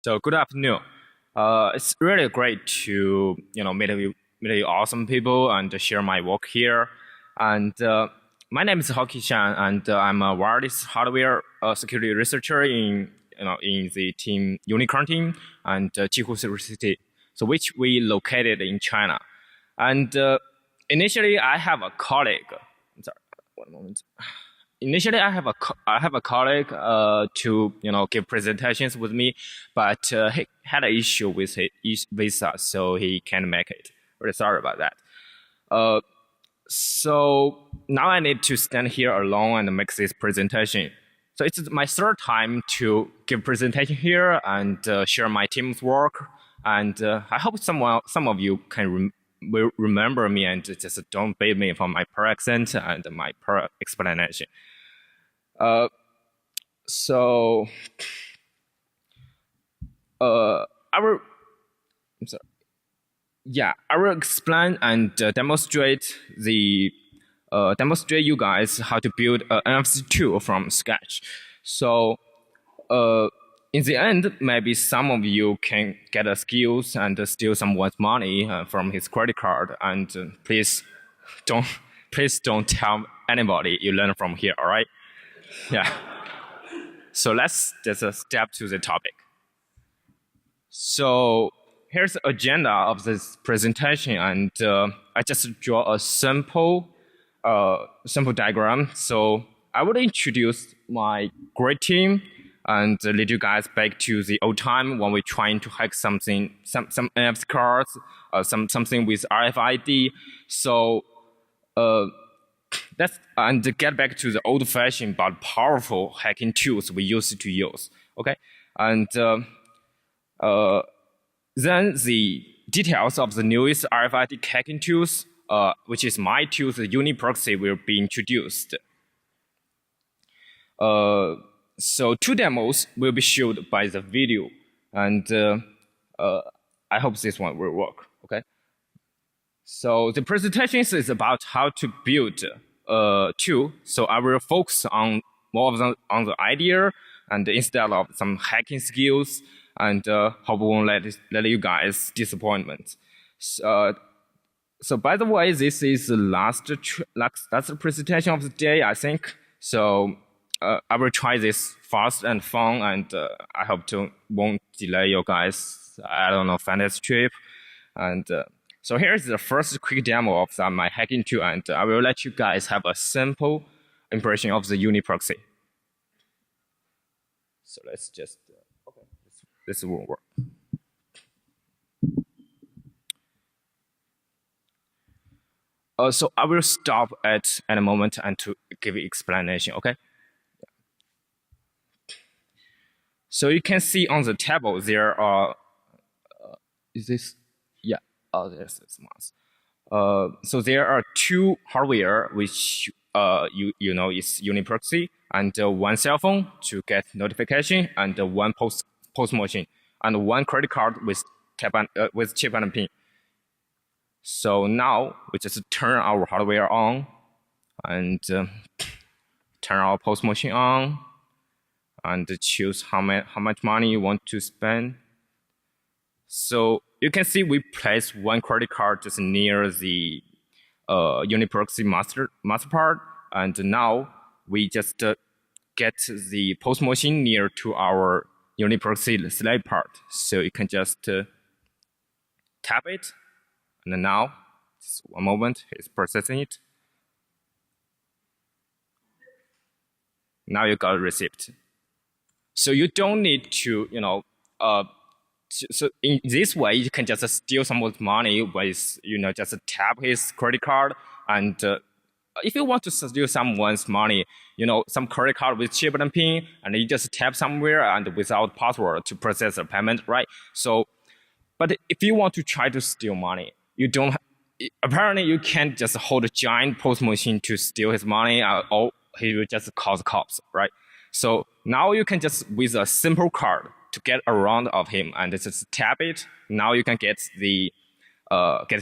So good afternoon. It's really great to meet you awesome people and share my work here. And my name is Hockey Shan, and I'm a wireless hardware security researcher in the team UniProxy team and Jihu University, so which we located in China. And initially, I have a colleague. I'm sorry, one moment. Initially, I have a colleague to give presentations with me, but he had an issue with his visa, so he can't make it. Really sorry about that. So now I need to stand here alone and make this presentation. So it's my third time to give presentation here and share my team's work. And I hope some of you can will remember me and just don't blame me for my poor accent and my poor explanation. So I will explain and demonstrate you guys how to build an NFC tool from scratch. So in the end, maybe some of you can get the skills and steal someone's money from his credit card. And please don't tell anybody you learn from here. All right? Yeah. So let's just step to the topic. So here's the agenda of this presentation, and I just draw a simple diagram. So I will introduce my great team and lead you guys back to the old time when we're trying to hack some NFC cards, something with RFID. So and get back to the old-fashioned but powerful hacking tools we used to use. Okay, and then the details of the newest RFID hacking tools, which is my tools, the UniProxy, will be introduced. So 2 demos will be showed by the video, and I hope this one will work. Okay. So the presentation is about how to build a tool. So I will focus on more of on the idea, and instead of some hacking skills, and hope won't let you guys disappointment. So by the way, this is the last presentation of the day, I think. So I will try this fast and fun, and I hope to won't delay you guys. I don't know, fantasy trip, and. So here's the first quick demo of my hacking tool, and I will let you guys have a simple impression of the UniProxy. So let's just, okay, this won't work. So I will stop at a moment and to give you explanation, okay? So you can see on the table there are, is this? Yeah. Oh, there's this mouse. So there are 2 hardware which you know is UniProxy, and 1 cell phone to get notification, and 1 post machine, and 1 credit card with chip and pin. So now we just turn our hardware on, and turn our post machine on, and choose how much money you want to spend. So you can see we place 1 credit card just near the UniProxy master part, and now we just get the post machine near to our UniProxy slave part. So you can just tap it, and now just 1 moment, it's processing it. Now you got a receipt. So you don't need to so in this way, you can just steal someone's money with, just tap his credit card. And if you want to steal someone's money, some credit card with chip and pin, and you just tap somewhere and without password to process the payment, right? So, but if you want to try to steal money, apparently you can't just hold a giant post machine to steal his money, or he will just call the cops, right? So now you can just, with a simple card, to get around of him and just tap it. Now you can get his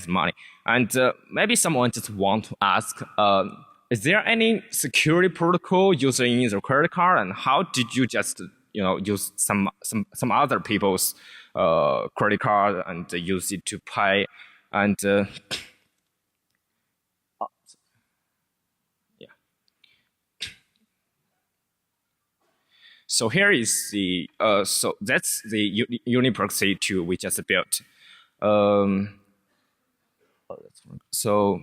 money. And maybe someone just want to ask, is there any security protocol using the credit card, and how did you just use some other people's credit card and use it to pay. And yeah. So here is the so that's the UniProxy tool we just built. So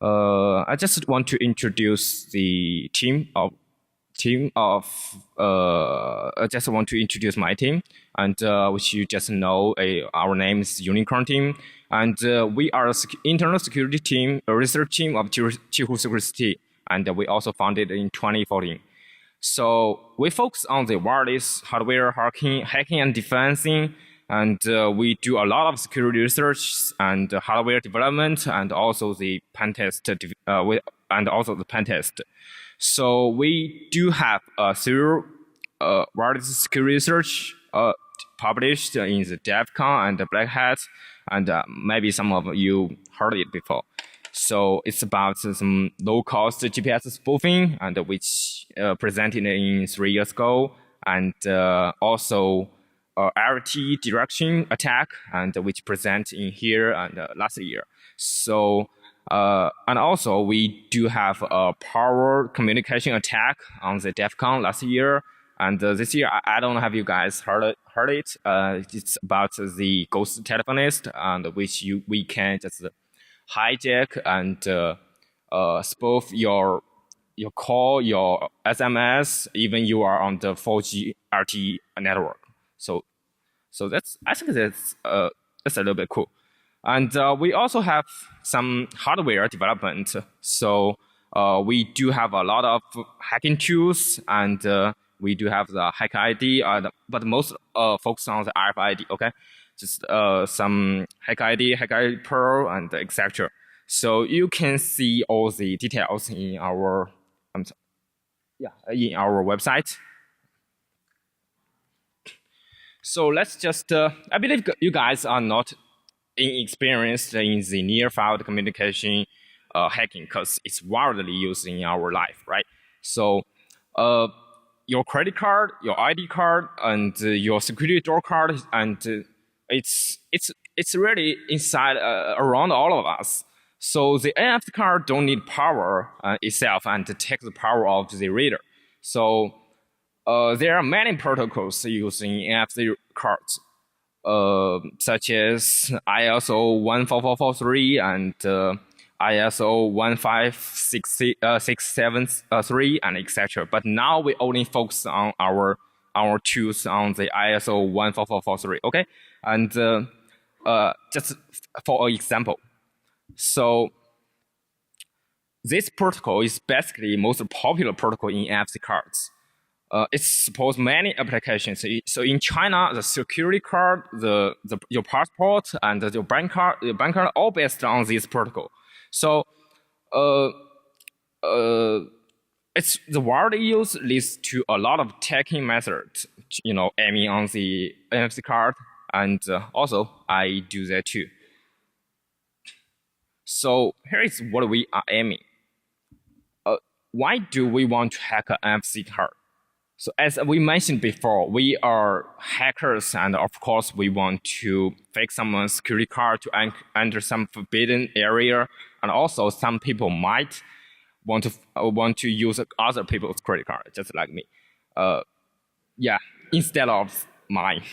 I just want to introduce the team of I just want to introduce my team, and which you just know, our name is Unicorn team, and we are an internal security team, a research team of Qihoo Security, and we also founded in 2014. So we focus on the wireless hardware hacking and defensing, and we do a lot of security research and hardware development, and also the pen test, So we do have several wireless security research published in the DEFCON and the Black Hat, and maybe some of you heard it before. So it's about some low-cost GPS spoofing, and which presented in 3 years ago, and also RT direction attack, and which present in here and last year. So and also we do have a power communication attack on the DEFCON last year, and this year I don't know if you guys heard it. It's about the ghost telephonist, and which we can just hijack and spoof your call, your SMS, even you are on the 4G RT network. So I think that's a little bit cool. And we also have some hardware development. So we do have a lot of hacking tools, and we do have the Hack ID, but most focus on the RFID. Okay, just some Hack ID Pro, and etc. So you can see all the details in our in our website. So let's just I believe you guys are not inexperienced in the near-field communication hacking, because it's widely used in our life, right? So your credit card, your ID card, and your security door card, and it's really inside around all of us. So the NFC card don't need power itself and to take the power of the reader. So there are many protocols using NFC cards, such as ISO 14443 and ISO 15673 and etc. But now we only focus on our tools on the ISO 14443. Okay, and just for example, so this protocol is basically most popular protocol in NFC cards. It supports many applications. So in China, the security card, your passport, and your bank card are all based on this protocol. So it's the widely use leads to a lot of hacking methods, aiming on the NFC card, and also I do that too. So here is what we are aiming. Why do we want to hack an NFC card? So as we mentioned before, we are hackers, and of course we want to fake someone's security card to enter some forbidden area, and also some people might want to use other people's credit card, just like me. Instead of mine.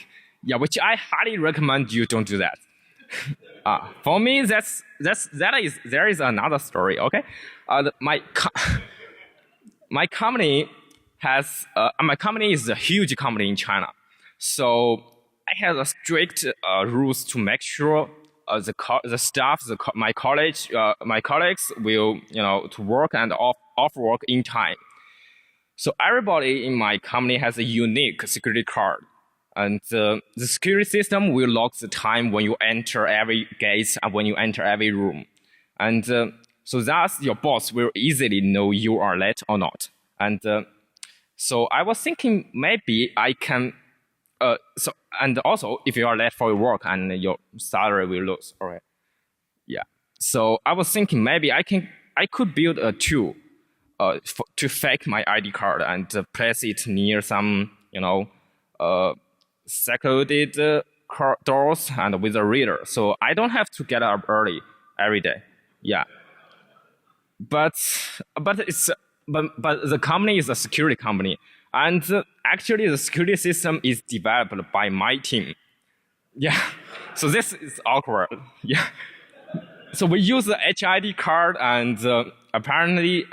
Which I highly recommend you don't do that. For me, there is another story. Okay, my company is a huge company in China, so I have a strict rules to make sure the staff, my colleagues will to work and off work in time. So everybody in my company has a unique security card, and the security system will log the time when you enter every gate and when you enter every room, and so thus your boss will easily know you are late or not. And so I was thinking maybe I can, and also if you are late for your work and your salary will lose, all right? So I was thinking maybe I could build a tool to fake my ID card and place it near some, secluded car doors and with a reader, so I don't have to get up early every day. Yeah, but it's but the company is a security company, and actually the security system is developed by my team. Yeah, so this is awkward. Yeah, so we use the HID card and apparently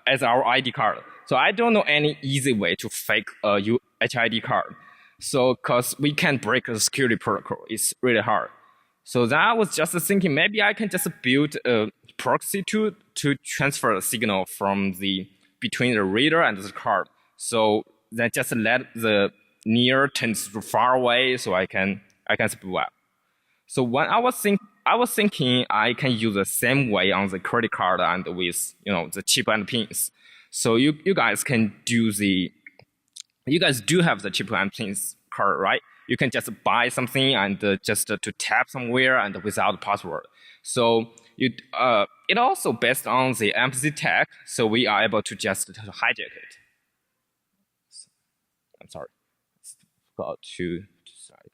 as our ID card. So I don't know any easy way to fake a HID card. So because we can't break the security protocol, it's really hard. So then I was just thinking maybe I can just build a proxy to transfer the signal from the between the reader and the card. So then just let the near turns to far away, so I can speed up. So when I was thinking I can use the same way on the credit card and with the chip and pins. So you guys can do you guys do have the chip and pins card, right? You can just buy something and just to tap somewhere and without password. So it also based on the NFC tag, so we are able to just hijack it. I'm sorry, forgot to decide.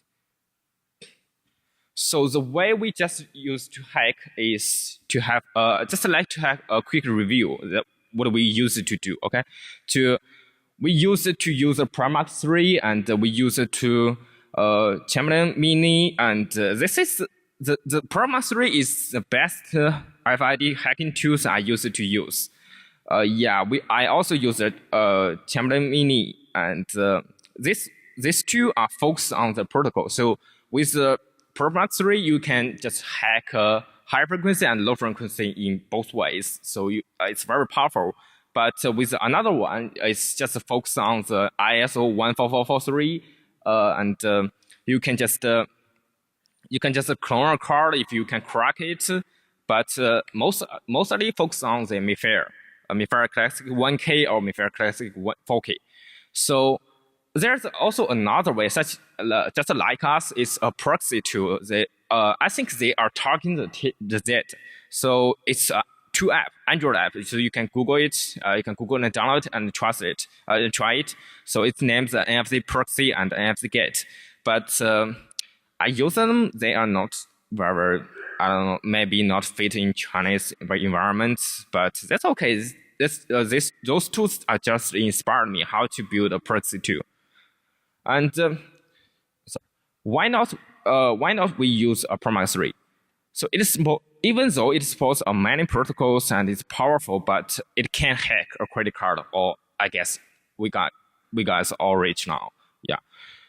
So the way we just use to hack is to have just like to have a quick review that what we use it to do. Okay, we use it to use a Primax 3, and we use it to Chameleon Mini, and this is the Primax 3 is the best RFID hacking tools I use it to use. I also use it Chameleon Mini, and these two are focused on the protocol. So with the Primax 3, you can just hack high frequency and low frequency in both ways. So it's very powerful. But with another one, it's just focused on the ISO 14443, and you can just clone a card if you can crack it. But mostly focus on the MIFARE Classic 1K or MIFARE Classic 4K. So there's also another way, such just like us, is a proxy tool. I think they are targeting the Z. So it's two app, Android app. So you can Google it, you can Google and download it and try it. So it's named the NFC proxy and NFC gate. But I use them. They are not very, I don't know, maybe not fit in Chinese environments, but that's okay. Those tools are just inspired me how to build a proxy tool. And so why not we use a Primax 3? So even though it supports many protocols and it's powerful, but it can't hack a credit card. Or I guess we guys all rich now. Yeah.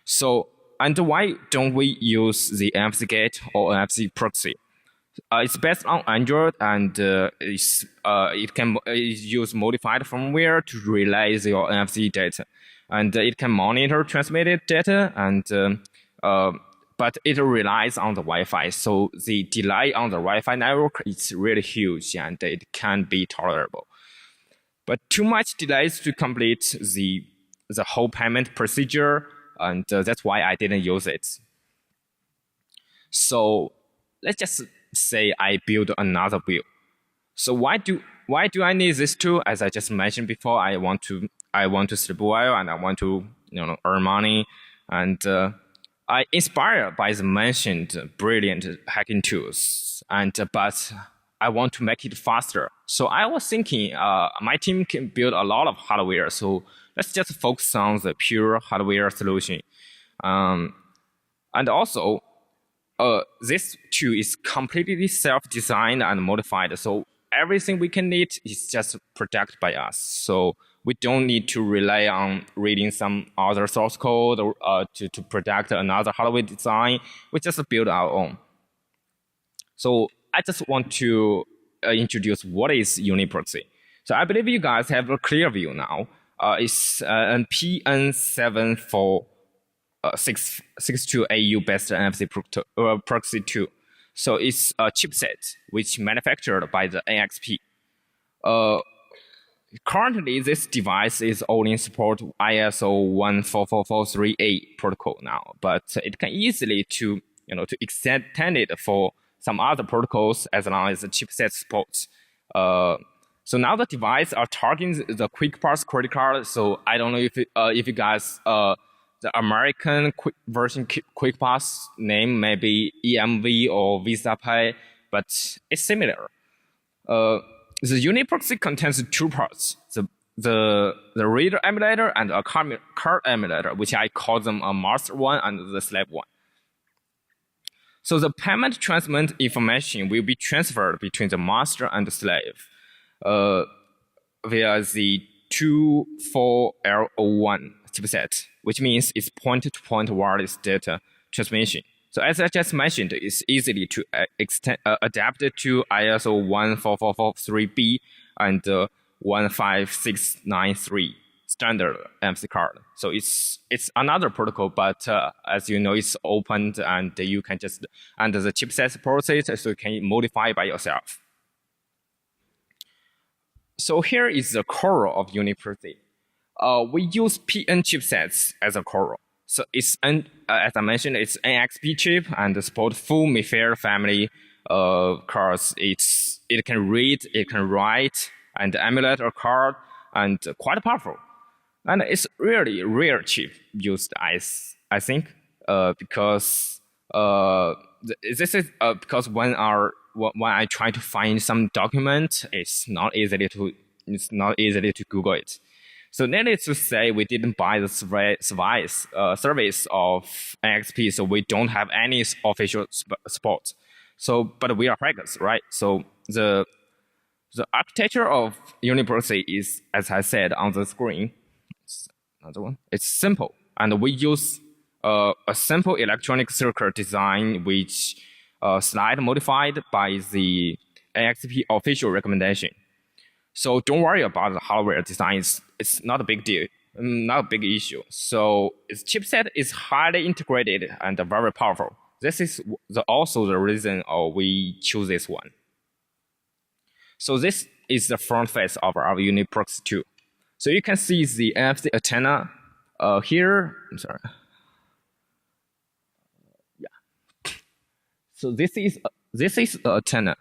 So and why don't we use the NFC gate or NFC proxy? It's based on Android, and it can use modified firmware to relay your NFC data, and it can monitor transmitted data, and but it relies on the Wi-Fi. So the delay on the Wi-Fi network is really huge, and it can be tolerable. But too much delays to complete the whole payment procedure, and that's why I didn't use it. So let's just say I build another build. So why do I need this tool? As I just mentioned before, I want to sleep well, and I want to earn money, and I inspired by the mentioned brilliant hacking tools, but I want to make it faster. So I was thinking my team can build a lot of hardware, so let's just focus on the pure hardware solution. And also, this tool is completely self-designed and modified, so everything we can need is just produced by us. So we don't need to rely on reading some other source code or to product another hardware design. We just build our own. So I just want to introduce what is UniProxy. So I believe you guys have a clear view now. It's an PN74662AU based NFC proxy tool. So it's a chipset which manufactured by the NXP. Currently, this device is only support ISO 14443A protocol now, but it can easily to extend it for some other protocols as long as the chipset supports. So now the device are targeting the quick parse credit card. So I don't know if you guys the American quick version QuickPass name may be EMV or VisaPay, but it's similar. The UniProxy contains two parts: the reader emulator and a card emulator, which I call them a master one and the slave one. So the payment transmit information will be transferred between the master and the slave via the 24L01 chipset, which means it's point-to-point wireless data transmission. So as I just mentioned, it's easily to adapt to ISO 14443B and 15693 standard NFC card. So it's another protocol, but as you know, it's open and you can just under the chipset supports it, so you can modify by yourself. So here is the core of UniProxy. We use PN chipsets as a core. So it's as I mentioned, it's NXP chip and support full MIFARE family cards. It can read, it can write, and emulate a card, and quite powerful. And it's really rare chip used, I think, because this is because when I try to find some document, it's not easily to Google it. So needless to say, we didn't buy the service of NXP, so we don't have any official support. So, but we are hackers, right? So the architecture of UniProxy is, as I said on the screen, another one. It's simple, and we use a simple electronic circuit design, which slightly modified by the NXP official recommendation. So don't worry about the hardware design. It's not a big deal, not a big issue. So its chipset is highly integrated and very powerful. This is also the reason we choose this one. So this is the front face of our UniProxy 2. So you can see the NFC antenna here. I'm sorry. Yeah. So this is the antenna.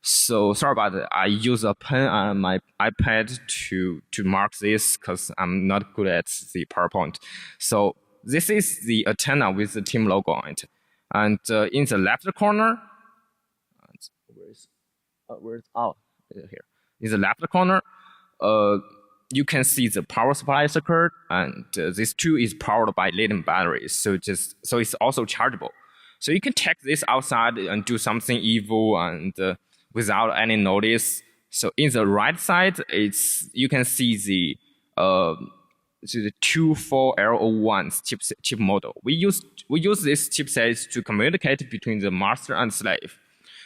So sorry about that. I use a pen on my iPad to mark this because I'm not good at the PowerPoint. So this is the antenna with the team logo on it. And in the left corner, where's here? In the left corner, you can see the power supply circuit, and this too is powered by lithium batteries. So it's also chargeable. So you can take this outside and do something evil and without any notice. So in the right side, you can see the 24L01 chip model. We use this chipset to communicate between the master and slave.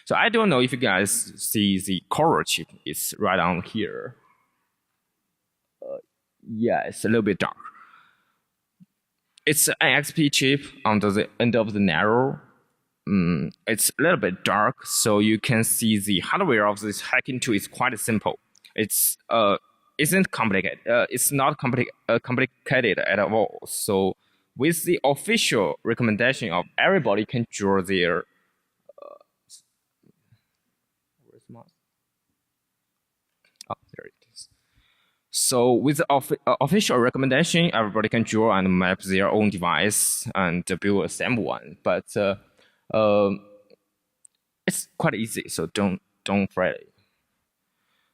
So I don't know if you guys see the core chip. It's right on here. Yeah, it's a little bit dark. It's an NXP chip on the end of the narrow. It's a little bit dark, so you can see the hardware of this hacking tool is quite simple. It's isn't complicated. It's not complicated at all. So with the official recommendation of everybody can draw their where's mouse? Oh, there it is. So with the official recommendation, everybody can draw and map their own device and build a same one. But it's quite easy, so don't fret.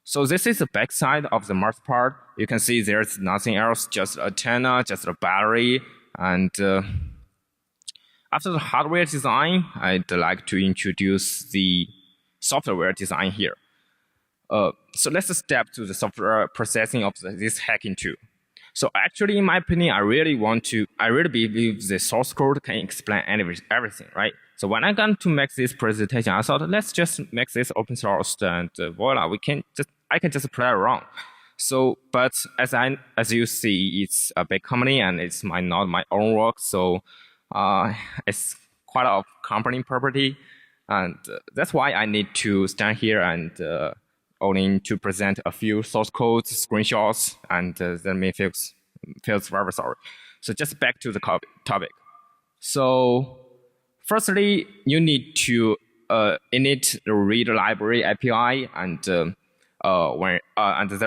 So this is the back side of the master part. You can see there's nothing else, just an antenna, just a battery. And after the hardware design, I'd like to introduce the software design here. So let's step to the software processing of this hacking tool. So actually, in my opinion, I really believe the source code can explain everything, right? So when I got to make this presentation, I thought, let's just make this open source, and voila, I can just play around. So, but as you see, it's a big company and it's not my own work. So it's quite a company property, and that's why I need to stand here and only to present a few source codes, screenshots, and that may feels very sorry. So just back to the topic. So firstly, you need to init the read library API, and there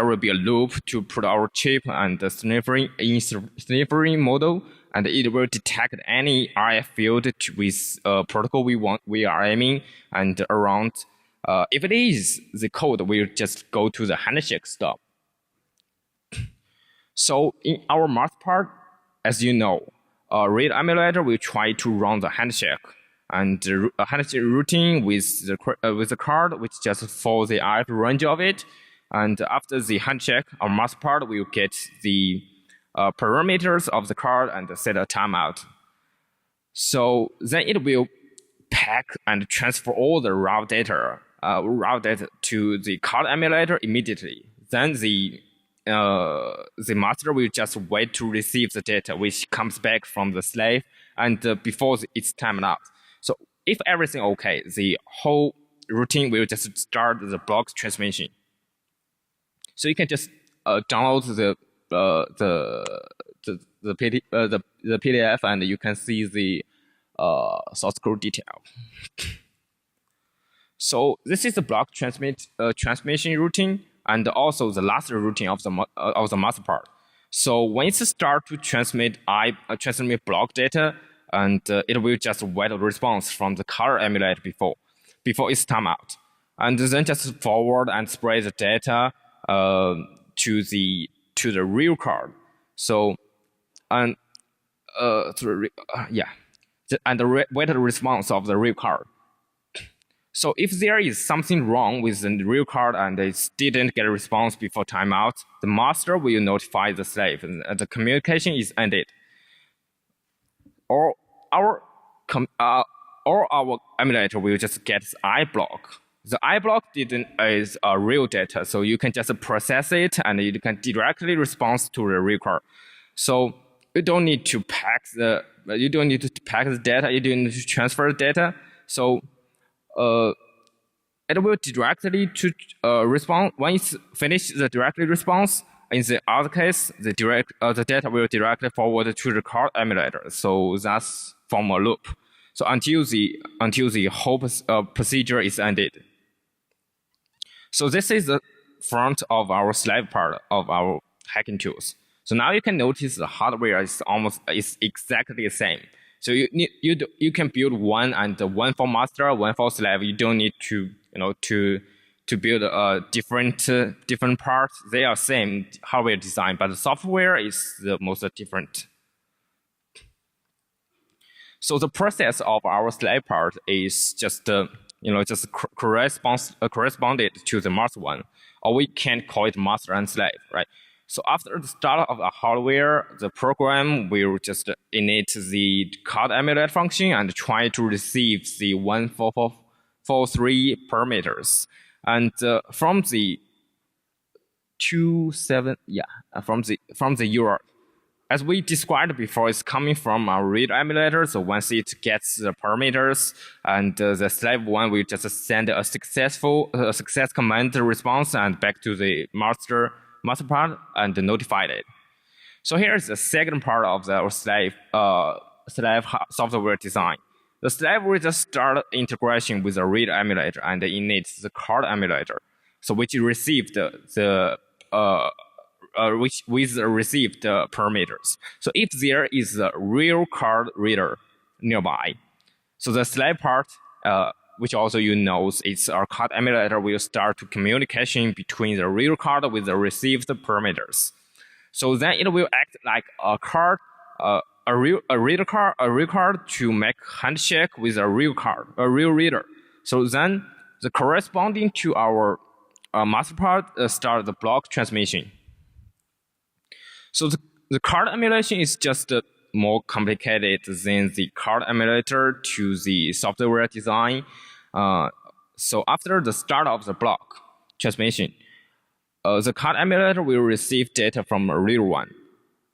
will be a loop to put our chip and the sniffing model and it will detect any RF field with protocol we are aiming, and around. If it is, the code will just go to the handshake stop. So in our master part, as you know, read emulator will try to run the handshake and a handshake routine with the card, which just follows the RF range of it. And after the handshake, our master part will get the parameters of the card and set a timeout. So then it will pack and transfer all the raw data to the card emulator immediately. Then the master will just wait to receive the data which comes back from the slave and before it's timed out. So if everything okay, the whole routine will just start the block transmission. So you can just download the PDF and you can see the source code detail. So this is the block transmission routine, and also the last routine of the master part. So when it starts to transmit block data, and it will just wait a response from the card emulator before it's timeout, and then just forward and spread the data to the real card. So and wait the response of the real card. So if there is something wrong with the real card and it didn't get a response before timeout, the master will notify the slave and the communication is ended. Or our emulator will just get I block. The I block is real data, so you can just process it and you can directly respond to the real card. So you don't need to pack the data. You don't need to transfer the data. So it will directly to respond when it's finished the directly response. In the other case, the data will directly forward to the card emulator. So that's from a loop. So until the whole procedure is ended. So this is the front of our slave part of our hacking tools. So now you can notice the hardware is exactly the same. So you can build one for master, one for slave. You don't need to build different parts. They are same hardware design, but the software is the most different. So the process of our slave part is just corresponded to the master one, or we can call it master and slave, right? So after the start of the hardware, the program will just init the card emulator function and try to receive the 1443 parameters. And from the UART, as we described before, it's coming from our read emulator. So once it gets the parameters, and the slave one will just send a success command response and back to the master part and notified it. So here is the second part of the slave software design. The slave will just start integration with the read emulator and init the card emulator, so which received the parameters. So if there is a real card reader nearby, so the slave part, which also it's our card emulator, will start to communication between the real card with the received parameters. So then it will act like a card, a real card to make handshake with a real reader. So then the corresponding to our master part start the block transmission. So the card emulation is just more complicated than the card emulator to the software design. So after the start of the block transmission, the card emulator will receive data from a real one.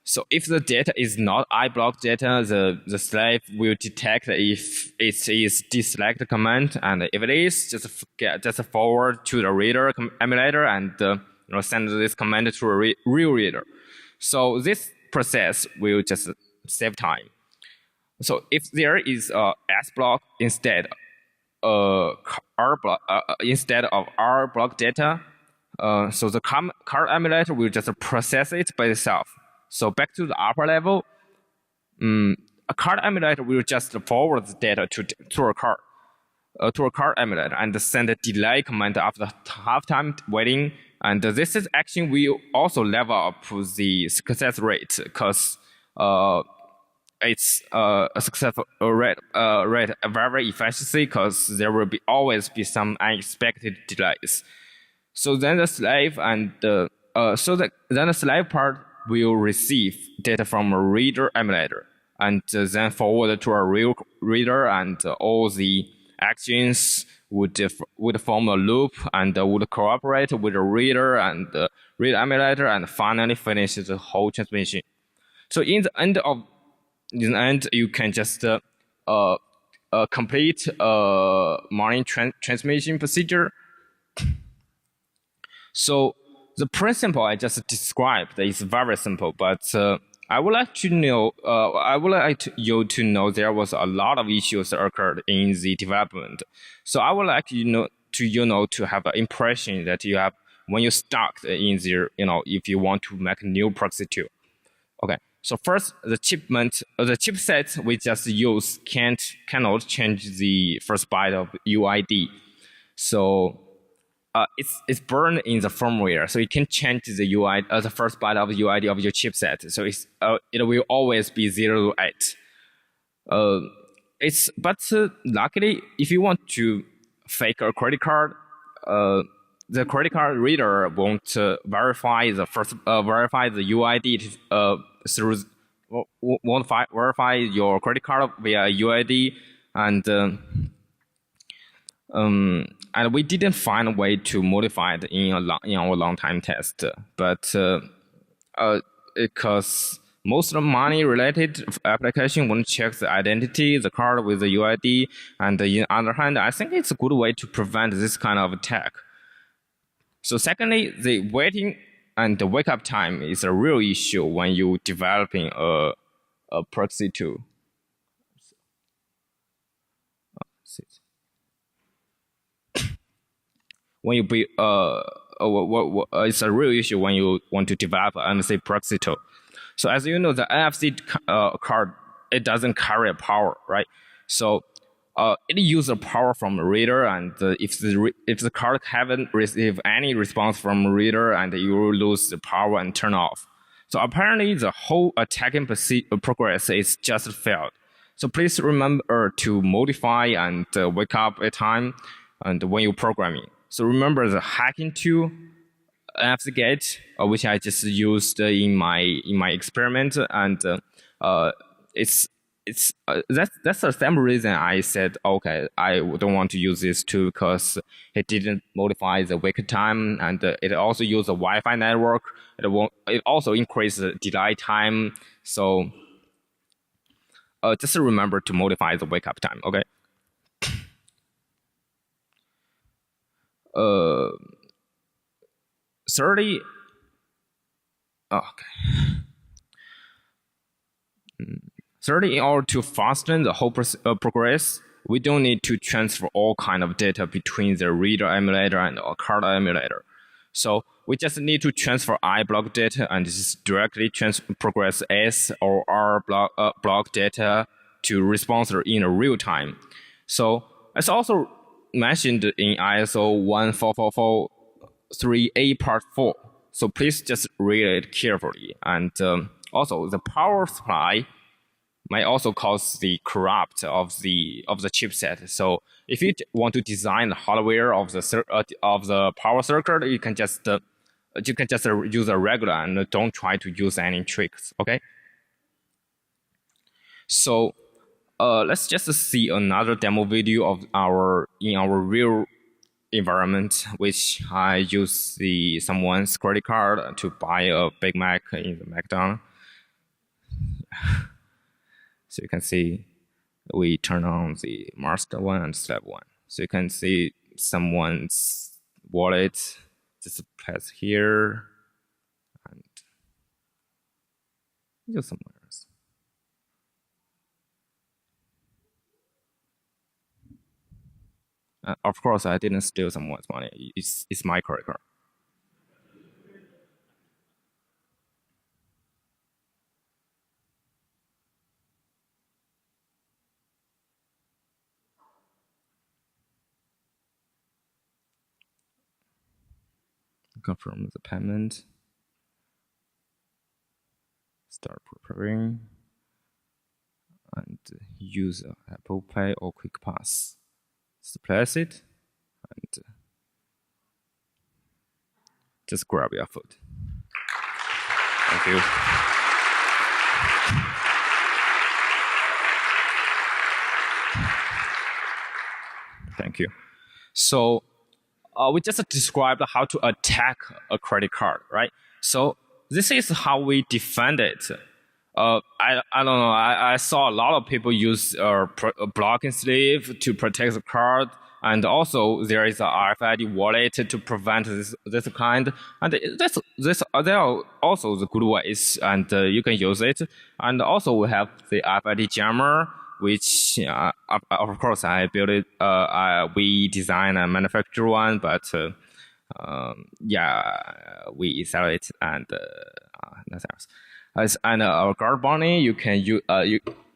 So if the data is not iBlock data, the slave will detect if it is deselect command, and if it is, just forward to the reader emulator and send this command to a real reader. So this process will just save time. So if there is a S block instead of R block data, so the card emulator will just process it by itself. So back to the upper level, a card emulator will just forward the data to a card emulator and send a delay command after half-time waiting. And this is action will also level up the success rate because it's a success rate very efficiency because there will always be some unexpected delays. So then the slave then the slave part will receive data from a reader emulator and then forward to a real reader, and all the actions would form a loop and would cooperate with the reader and the reader emulator and finally finish the whole transmission. So in the end, you can just complete money transmission procedure. So the principle I just described is very simple, but I would like to know. You to know there was a lot of issues that occurred in the development. So I would like to have an impression that you have when you start in the if you want to make a new proxy tool. Okay. So first, the chipset we just use cannot change the first byte of UID. So it's burned in the firmware, so you can change the UI the first byte of the UID of your chipset. So it will always be 0 to 8. Luckily, if you want to fake a credit card, the credit card reader won't verify the UID through won't verify your credit card via UID, and we didn't find a way to modify it in our long time test, but because most of the money related application won't check the identity, the card with the UID, and on the other hand, I think it's a good way to prevent this kind of attack. So secondly, the waiting and the wake up time is a real issue when you're developing a proxy tool. When you it's a real issue when you want to develop an NFC proxy tool. So as you know, the NFC card, it doesn't carry a power, right? So it uses power from the reader, and if the card haven't received any response from the reader, and you will lose the power and turn off. So apparently the whole attacking progress is just failed. So please remember to modify and wake up at time and when you're programming. So remember the hacking tool, NFC gate, which I just used in my experiment, and that's the same reason I said okay, I don't want to use this tool because it didn't modify the wake time, and it also used a Wi-Fi network. It also increased the delay time. So just remember to modify the wake up time. Okay. Thirdly, Thirdly, in order to fasten the whole progress, we don't need to transfer all kind of data between the reader emulator and a card emulator. So we just need to transfer I block data and just directly progress S or R block data to response in real time. So it's also mentioned in ISO 14443A Part 4. So please just read it carefully. And also the power supply might also cause the corrupt of the chipset. So if you want to design the hardware of the power circuit, you can just use a regular and don't try to use any tricks. Okay. So let's just see another demo video of in our real environment, which I use someone's credit card to buy a Big Mac in the McDonald's. So you can see we turn on the master one and slave one. So you can see someone's wallet just press here and go somewhere else. Of course, I didn't steal someone's money. It's my credit card. confirm the payment. Start preparing. And use Apple Pay or Quick Pass. Just place it and just grab your food. Thank you. Thank you. So we just described how to attack a credit card, right? So this is how we defend it. I don't know. I saw a lot of people use a blocking sleeve to protect the card, and also there is a RFID wallet to prevent this kind. And there are also the good ways, and you can use it. And also we have the RFID jammer, which of course I built it. We design and manufacture one, but we sell it and nothing else. And our guard bunny, you can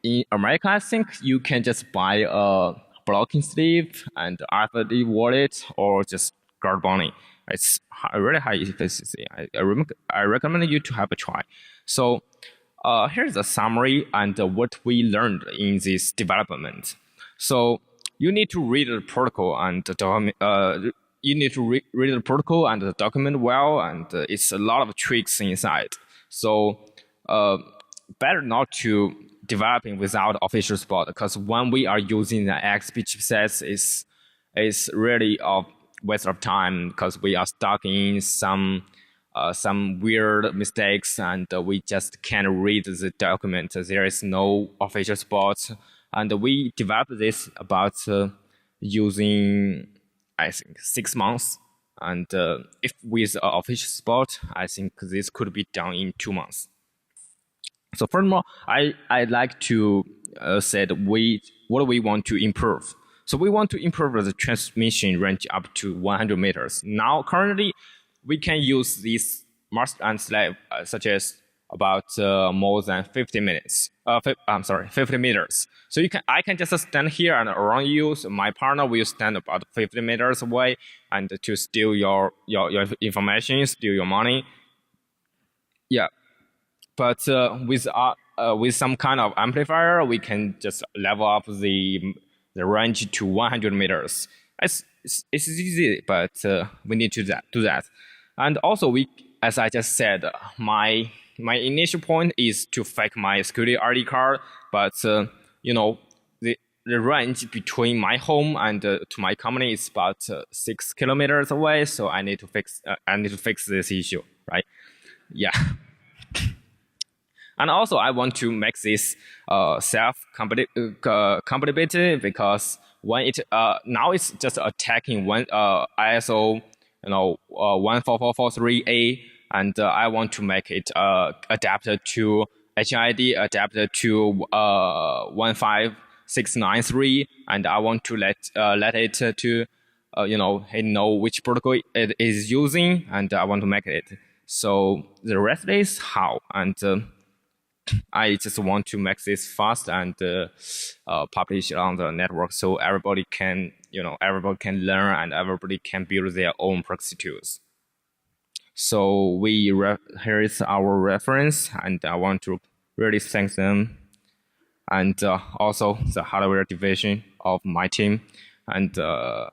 in America, I think you can just buy a blocking sleeve and RFID wallet or just guard bunny. It's really high efficiency. I recommend you to have a try. So here's a summary and what we learned in this development. So you need to read the protocol and you need to read the protocol and the document well, and it's a lot of tricks inside. So better not to developing without official support, because when we are using the XP chipsets, is really a waste of time because we are stuck in some weird mistakes and we just can't read the document. There is no official support, and we developed this about using, I think, 6 months. And if with official support, I think this could be done in 2 months. So furthermore, I'd like to say that what we want to improve. So we want to improve the transmission range up to 100 meters. Now, currently, we can use this master and slave such as about more than 50 minutes. 50 meters. So I can just stand here and around you. So my partner will stand about 50 meters away and to steal your information, steal your money. Yeah. But with some kind of amplifier, we can just level up the range to 100 meters. It's easy, but we need to do that. And also, as I just said, my initial point is to fake my security ID card, but the range between my home and to my company is about 6 kilometers away. So I need to fix this issue, right? Yeah. And also, I want to make this self-compatibility because when now it's just attacking one ISO 14443A, and I want to make it adapted to HID, adapted to 15693, and I want to let it to know which protocol it is using, and I want to make it. So the rest is how, and I just want to make this fast and publish it on the network so everybody can learn and everybody can build their own proxy tools. So here is our reference, and I want to really thank them, and also the hardware division of my team, and the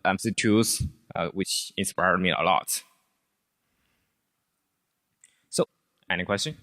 MC tools, which inspired me a lot. So, any question?